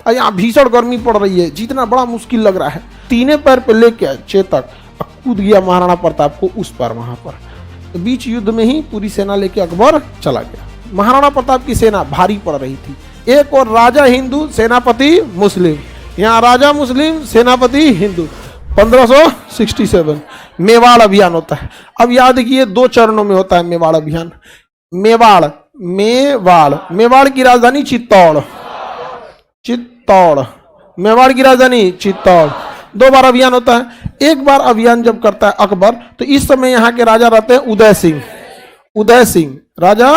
और यहाँ भीषण गर्मी पड़ रही है, जीतना बड़ा मुश्किल लग रहा है। तीने पैर पे लेके चेतक कूद गया महाराणा प्रताप को उस पर, वहां पर तो बीच युद्ध में ही पूरी सेना लेके अकबर चला गया। महाराणा प्रताप की सेना भारी पड़ रही थी। एक और राजा हिंदू, सेनापति मुस्लिम, यहाँ राजा मुस्लिम, सेनापति हिंदू। 1567 मेवाड़ अभियान होता है। अब याद किए 2 चरणों में होता है मेवाड़ अभियान। मेवाड़ मेवाड़ की राजधानी चित्तौड़, मेवाड़ की राजधानी चित्तौड़। 2 बार अभियान होता है। एक बार अभियान जब करता है अकबर, तो इस समय यहाँ के राजा रहते हैं उदय सिंह, राजा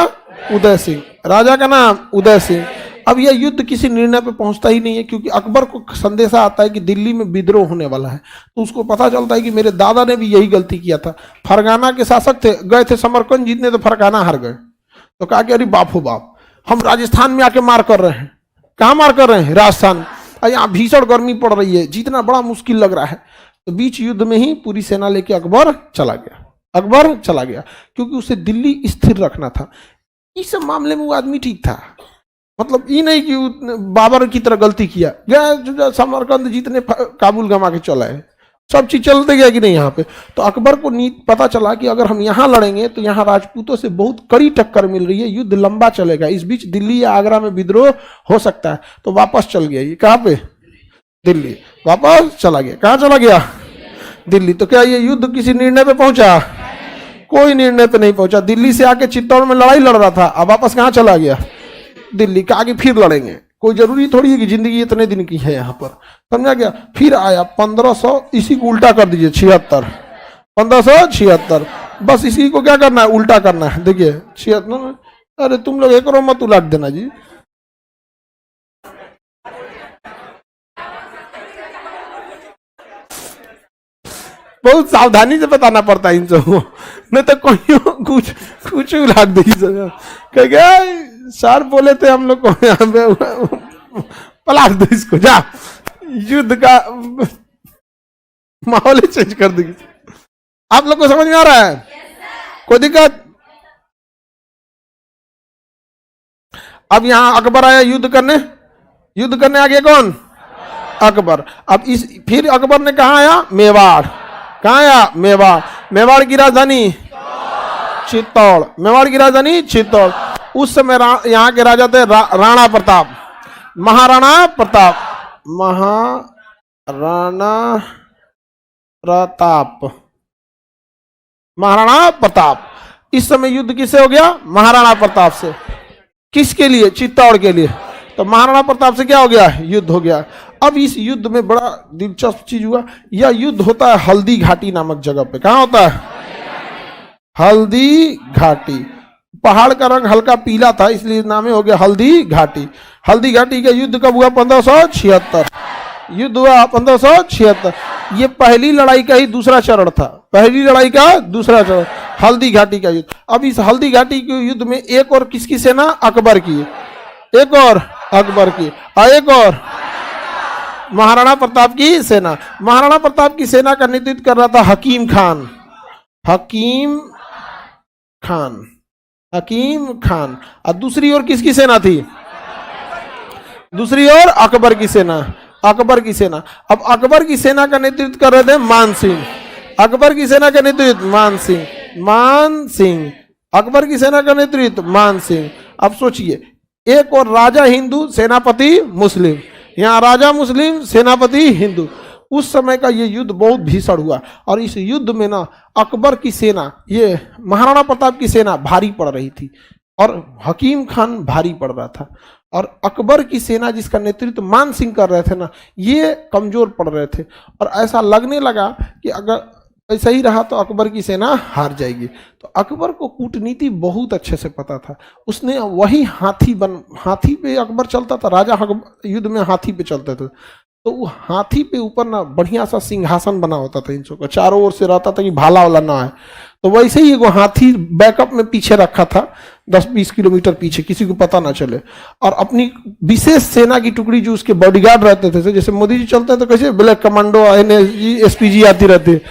उदय सिंह, राजा का नाम उदय सिंह। अब यह युद्ध किसी निर्णय पे पहुंचता ही नहीं है, क्योंकि अकबर को संदेशा आता है कि दिल्ली में विद्रोह होने वाला है। तो उसको पता चलता है कि मेरे दादा ने भी यही गलती किया था। फरगाना के शासक थे, गए थे समरकंद जीतने, तो फरगाना हार गए। तो कहा कि अरे बाप हो बाप, हम राजस्थान में आके मार कर रहे हैं। कहाँ मार कर रहे हैं? राजस्थान। और यहाँ भीषण गर्मी पड़ रही है, जीतना बड़ा मुश्किल लग रहा है। तो बीच युद्ध में ही पूरी सेना लेके अकबर चला गया, क्योंकि उसे दिल्ली स्थिर रखना था। इस मामले में वो आदमी ठीक था, मतलब ये नहीं कि बाबर की तरह गलती किया, गया समरकंद जीतने काबुल गंवा के चला है। सब चीज चलते गया कि नहीं यहाँ पे। तो अकबर को पता चला कि अगर हम यहाँ लड़ेंगे तो यहाँ राजपूतों से बहुत कड़ी टक्कर मिल रही है, युद्ध लंबा चलेगा, इस बीच दिल्ली या आगरा में विद्रोह हो सकता है। तो वापस चल गया। ये कहाँ पे? दिल्ली। वापस चला गया। कहाँ चला गया? दिल्ली। तो क्या ये युद्ध किसी निर्णय पे पहुंचा? कोई निर्णय पे नहीं पहुंचा। दिल्ली से आके चित्तौड़ में लड़ाई लड़ रहा था, अब वापस कहाँ चला गया? दिल्ली। का आगे फिर लड़ेंगे, कोई जरूरी थोड़ी है कि जिंदगी इतने दिन की है यहाँ पर, समझा गया। फिर आया 1500, इसी को उल्टा कर दीजिए 76, 1576। बस इसी को क्या करना है? उल्टा करना है। देखिए 76। अरे तुम लोग एक मत उलट देना जी। बहुत सावधानी से बताना पड़ता है इन सबको, नहीं तो कोई कुछ उलट देगी। कह सर बोले थे हम लोग को यहाँ पे पलाट दो इसको, जा। युद्ध का माहौल ही चेंज कर देगी। आप लोग को समझ में आ रहा है? कोई दिक्कत? अब यहां अकबर आया युद्ध करने आ गया कौन? अकबर। अब फिर अकबर ने कहा आया? मेवाड़। कहाँ आया? मेवाड़ की राजधानी चित्तौड़, मेवाड़ की राजधानी चित्तौड़। उस समय यहाँ के राजा थे राणा प्रताप, महाराणा प्रताप। इस समय युद्ध किससे हो गया? महाराणा प्रताप से। किसके लिए? चित्तौड़ के लिए। तो महाराणा प्रताप से क्या हो गया? युद्ध हो गया। अब इस युद्ध में बड़ा दिलचस्प चीज हुआ। यह युद्ध होता है हल्दी घाटी नामक जगह पे। कहाँ होता है? हल्दी घाटी। पहाड़ का रंग हल्का पीला था, इसलिए नाम हो गया हल्दी घाटी। हल्दी घाटी का युद्ध कब हुआ? 1576। युद्ध हुआ 1576। ये पहली लड़ाई का ही दूसरा चरण था, हल्दी घाटी का युद्ध। अब इस हल्दी घाटी के युद्ध में एक और किसकी सेना? अकबर की। एक और अकबर की, और एक और महाराणा प्रताप की सेना। महाराणा प्रताप की सेना का नेतृत्व कर रहा था हकीम खान। और दूसरी ओर किसकी सेना थी? दूसरी ओर अकबर की सेना। अब अकबर की सेना का नेतृत्व कर रहे थे मान सिंह। अकबर की सेना का नेतृत्व मान सिंह। अब सोचिए, एक और राजा हिंदू, सेनापति मुस्लिम, यहाँ राजा मुस्लिम, सेनापति हिंदू। उस समय का ये युद्ध बहुत भीषण हुआ। और इस युद्ध में ना अकबर की सेना, ये महाराणा प्रताप की सेना भारी पड़ रही थी और हकीम खान भारी पड़ रहा था। और अकबर की सेना जिसका नेतृत्व मान सिंह कर रहे थे ना, ये कमजोर पड़ रहे थे। और ऐसा लगने लगा कि अगर ऐसा ही रहा तो अकबर की सेना हार जाएगी। तो अकबर को कूटनीति बहुत अच्छे से पता था। उसने वही हाथी पे अकबर चलता था। राजा युद्ध में हाथी पे चलते थे, तो वो हाथी पे ऊपर ना बढ़िया सा सिंहासन बना होता था, इन सबका चारों ओर से रहता था कि भाला वाला ना आए। तो वैसे ही वो हाथी बैकअप में पीछे रखा था, 10-20 किलोमीटर पीछे, किसी को पता ना चले। और अपनी विशेष सेना की टुकड़ी जो उसके बॉडीगार्ड रहते थे, जैसे मोदी जी चलते हैं तो कैसे ब्लैक कमांडो, एसपीजी आती रहती है।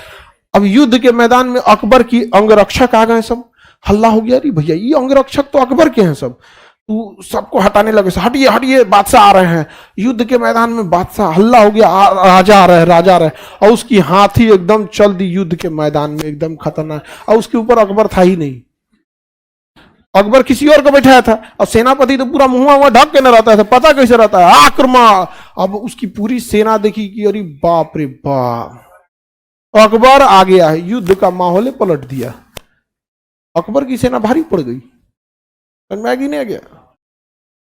अब युद्ध के मैदान में अकबर की अंगरक्षक आ गए, सब हल्ला हो गया, अरे भैया ये अंगरक्षक तो अकबर के हैं सब। तू सबको हटाने लगे, हटिए हटिए बादशाह आ रहे हैं। युद्ध के मैदान में बादशाह, हल्ला हो गया, राजा आ रहे, राजा आ रहे, और उसकी हाथी एकदम चल दी युद्ध के मैदान में, एकदम खतरनाक। और उसके ऊपर अकबर था ही नहीं, अकबर किसी और को बैठाया था, और सेनापति तो पूरा मुंह ढक के न रहता था, पता कैसे रहता है आक्रमण। अब उसकी पूरी सेना देखी कि अरे बाप रे बाप, अकबर आ गया है, युद्ध का माहौल पलट दिया, अकबर की सेना भारी पड़ गई, मैगी नहीं आ गया,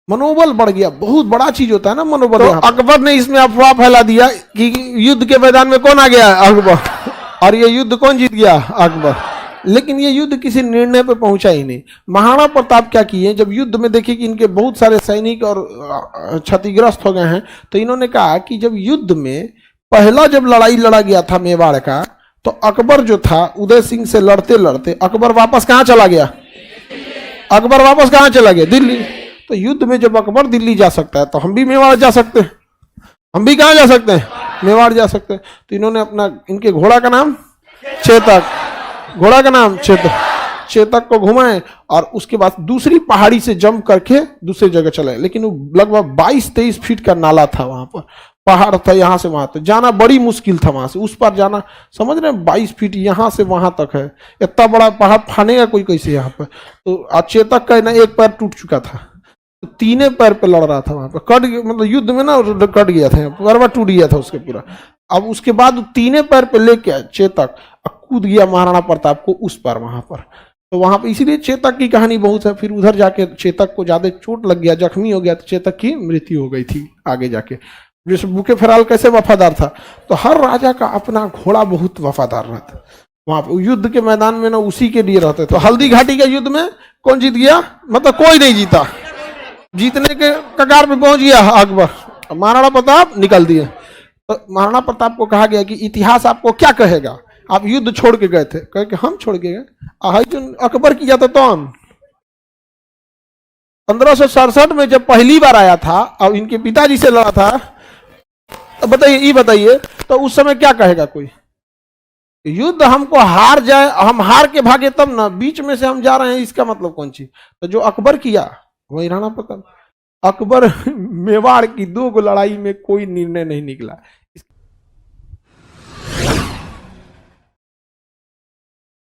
मनोबल बढ़ गया। बहुत बड़ा चीज होता है ना मनोबल। तो अकबर ने इसमें अफवाह फैला दिया कि युद्ध के मैदान में कौन आ गया, अकबर, और ये युद्ध कौन जीत गया, अकबर। लेकिन ये युद्ध किसी निर्णय पे पहुंचा ही नहीं। महाराणा प्रताप क्या किए, जब युद्ध में देखे कि इनके बहुत सारे सैनिक और क्षतिग्रस्त हो गए हैं, तो इन्होंने कहा कि जब युद्ध में पहला जब लड़ाई लड़ा गया था मेवाड़ का, तो अकबर जो था उदय सिंह से लड़ते लड़ते अकबर वापस कहां चला गया, अकबर वापस कहां चला गया, दिल्ली। तो युद्ध में जब अकबर दिल्ली जा सकता है तो हम भी मेवाड़ जा सकते हैं, हम भी कहां जा सकते हैं, मेवाड़ जा सकते हैं। तो इन्होंने अपना, इनके घोड़ा का नाम चेतक, घोड़ा का नाम चेतक, चेतक को घुमाए, और उसके बाद दूसरी पहाड़ी से जंप करके दूसरी जगह चले। लेकिन वो लगभग 22-23 फीट का नाला था, वहां पर पहाड़ था, यहां से वहां तक जाना बड़ी मुश्किल था, वहां से उस पर जाना, समझ रहे हैं, 22 फीट यहां से वहां तक है, इतना बड़ा पहाड़ फानेगा कोई कैसे यहाँ पर। तो चेतक का ना एक पैर टूट चुका था, तो तीने पैर पे लड़ रहा था वहां पर, कट, मतलब युद्ध में ना कट गया था, पैरवा टूट गया था उसके पूरा। अब उसके बाद तीने पैर पे लेके चेतक कूद गया महाराणा प्रताप को उस पर, वहां पर। तो वहां पर इसीलिए चेतक की कहानी बहुत है। फिर उधर जाके चेतक को ज्यादा चोट लग गया, जख्मी हो गया, तो चेतक की मृत्यु हो गई थी आगे जाके। जैसे बुके फेराल कैसे वफादार था, तो हर राजा का अपना घोड़ा बहुत वफादार रहता वहां पर। युद्ध के मैदान में ना उसी के लिए रहते। तो हल्दी घाटी के युद्ध में कौन जीत गया, मतलब कोई नहीं जीता, जीतने के कगार पे पहुंच गया अकबर, महाराणा प्रताप निकल दिए। तो महाराणा प्रताप को कहा गया कि इतिहास आपको क्या कहेगा, आप युद्ध छोड़ के गए थे, कहे कि हम छोड़ के गए, जो अकबर किया था। तो 1567 में जब पहली बार आया था और इनके पिताजी से लड़ा था, तो बताइए, ये बताइए, तो उस समय क्या कहेगा कोई, युद्ध हमको हार जाए, हम हार के भागे तब ना, बीच में से हम जा रहे हैं, इसका मतलब कौन सी। तो जो अकबर किया वही राणा प्रताप। अकबर मेवाड़ की 2 लड़ाई में कोई निर्णय नहीं निकला,